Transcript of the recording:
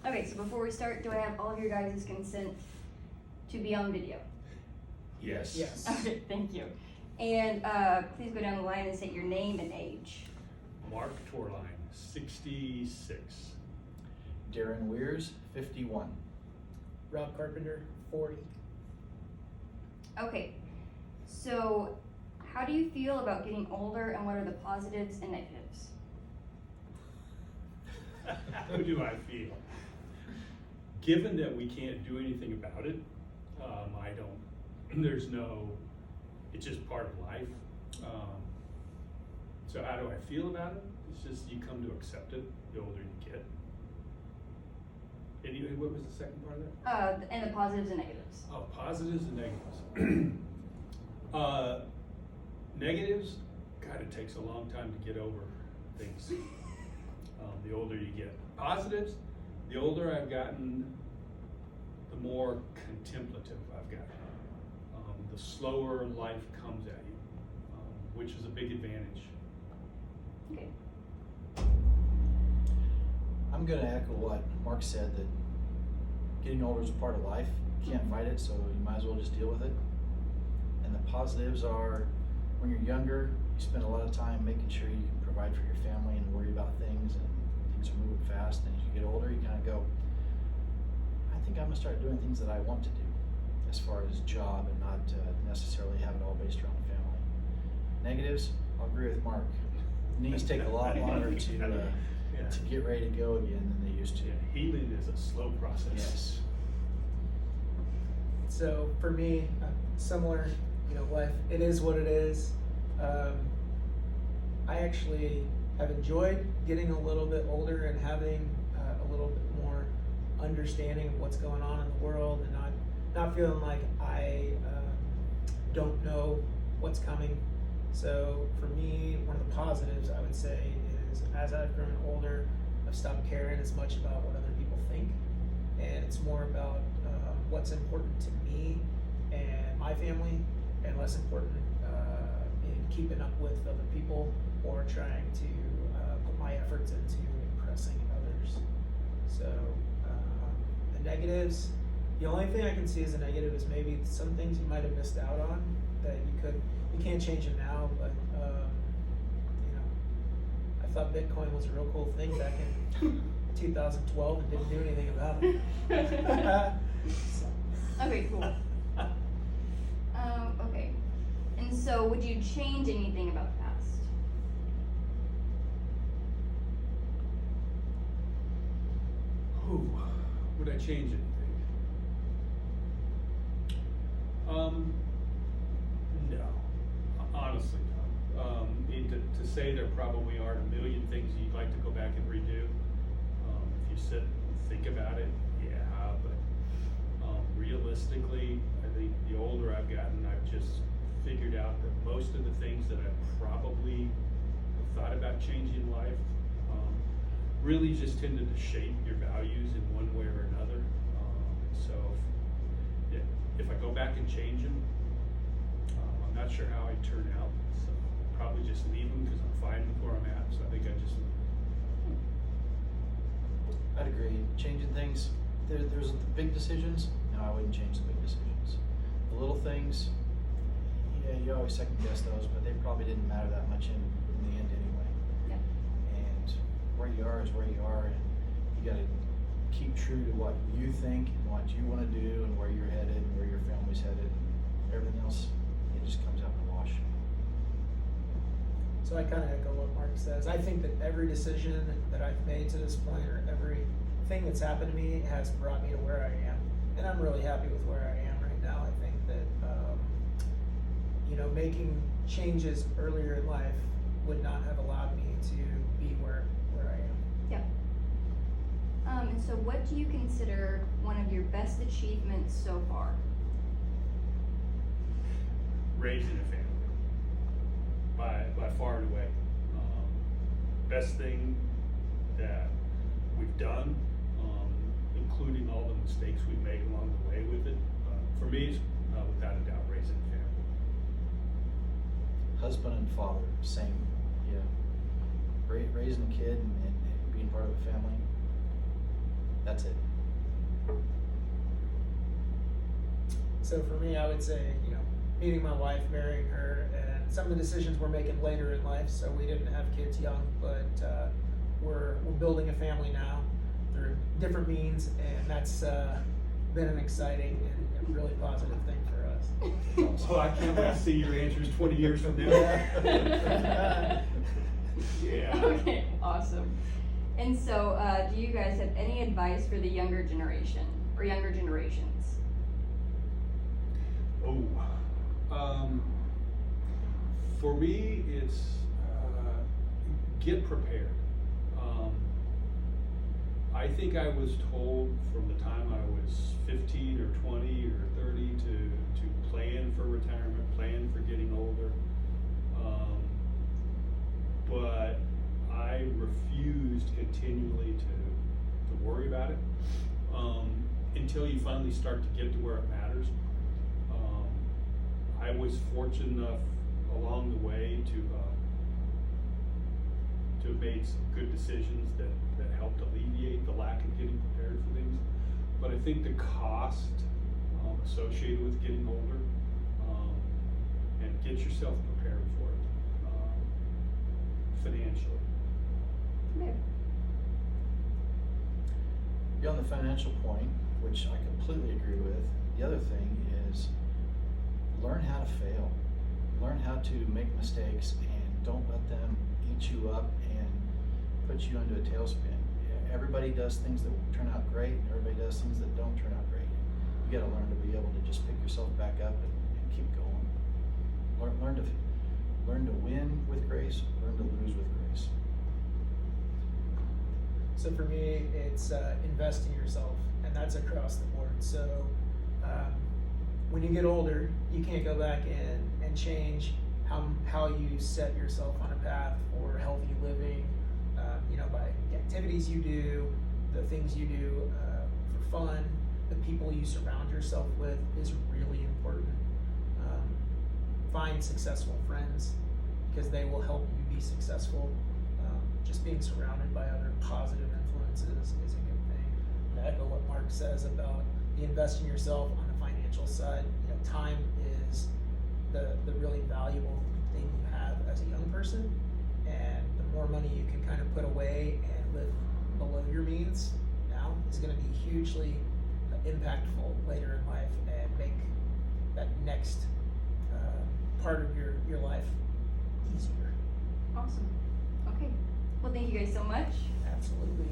Okay, so before we start, do I have all of your guys' consent to be on video? Yes. Yes. Okay, thank you. And please go down the line and state your name and age. Mark Torline, 66. Darren Weirs, 51. Rob Carpenter, 40. Okay, so how do you feel about getting older and what are the positives and negatives? How do I feel? Given that we can't do anything about it, it's just part of life. So how do I feel about it? It's just you come to accept it the older you get. Anyway, what was the second part of that? And the positives and negatives. Oh, positives and negatives. Negatives, God, it takes a long time to get over things. The older you get. Positives, the older I've gotten, the more contemplative I've gotten. The slower life comes at you, which is a big advantage. Okay. I'm going to echo what Mark said, that getting older is a part of life. You can't fight it, so you might as well just deal with it. And the positives are, when you're younger, you spend a lot of time making sure you can provide for your family and worry about things, and things are moving fast. And as you get older, you kind of go, I think I'm going to start doing things that I want to do as far as job, and not necessarily have it all based around the family. Negatives, I'll agree with Mark. Knees take a lot longer to get ready to go again than they used to. Yeah, healing is a slow process. Yes. So for me, similar, life, it is what it is. I actually have enjoyed getting a little bit older and having a little bit more understanding of what's going on in the world, and not feeling like I don't know what's coming. So for me, one of the positives I would say is, as I've grown older, I've stopped caring as much about what other people think, and it's more about what's important to me and my family, and less important in keeping up with other people or trying to put my efforts into impressing others. So the negatives, the only thing I can see as a negative is maybe some things you might have missed out on that you can't change them now, but I thought Bitcoin was a real cool thing back in 2012 and didn't do anything about it. Okay, cool. Okay. And so would you change anything about the past? Ooh, would I change anything? No, honestly, no. To say there probably aren't a million things you'd like to go back and redo. If you sit and think about it, yeah, but realistically, I think the older I've gotten, I've just figured out that most of the things that I probably have thought about changing in life really just tended to shape your values in one way or another. So if I go back and change them, I'm not sure how I'd turn out. So I'd probably just leave them because I'm fine with where I'm at. So I think I'd just leave them. I'd agree. Changing things, there's the big decisions, and I wouldn't change the big decisions. The little things, yeah, you always second guess those, but they probably didn't matter that much in the end anyway. Yeah. And where you are is where you are, and you gotta keep true to what you think and what you want to do and where you're headed and where your family's headed. Everything else, it just comes out in the wash. So I kind of echo what Mark says. I think that every decision that I've made to this point, or everything that's happened to me, has brought me to where I am. And I'm really happy with where I am right now. I think that, making changes earlier in life would not have allowed me to be where I am. Yeah. And so what do you consider one of your best achievements so far? Raising a family, by far and away. Best thing that we've done, including all the mistakes we've made along the way with it. For me, it's without a doubt raising a family. Husband and father, same, yeah. Raising a kid and being part of a family, That's it. So for me, I would say, meeting my wife, marrying her, and some of the decisions we're making later in life. So we didn't have kids young, but we're building a family now through different means, and that's been an exciting and really positive thing for us. Oh, I can't wait to see your answers 20 years from now. Yeah. Okay, awesome. And so, do you guys have any advice for the younger generation or younger generations? For me, it's get prepared. I think I was told from the time I was 15 or 20 or 30 to plan for retirement, plan for getting older. But I refused continually to worry about it until you finally start to get to where it matters. I was fortunate enough along the way to have made some good decisions that helped alleviate the lack of getting prepared for things. But I think the cost associated with getting older, and get yourself prepared for it financially. Okay. Beyond the financial point, which I completely agree with, the other thing is learn how to fail. Learn how to make mistakes and don't let them eat you up and put you into a tailspin. Everybody does things that turn out great, and everybody does things that don't turn out great. You gotta learn to be able to just pick yourself back up and keep going. Learn to win with grace, learn to lose with grace. So for me, it's invest in yourself, and that's across the board. So when you get older, you can't go back in and change how you set yourself on a path for healthy living, by the activities you do, the things you do for fun, the people you surround yourself with is really important. Find successful friends because they will help you be successful. Just being surrounded by other positive influences is a good thing. And I echo what Mark says about the invest in yourself on the financial side. Time is the really valuable thing you have as a young person, and the more money you can kind of put away and live below your means now is going to be hugely impactful later in life and make that next part of your life easier. Awesome. Okay. Well, thank you guys so much. Absolutely.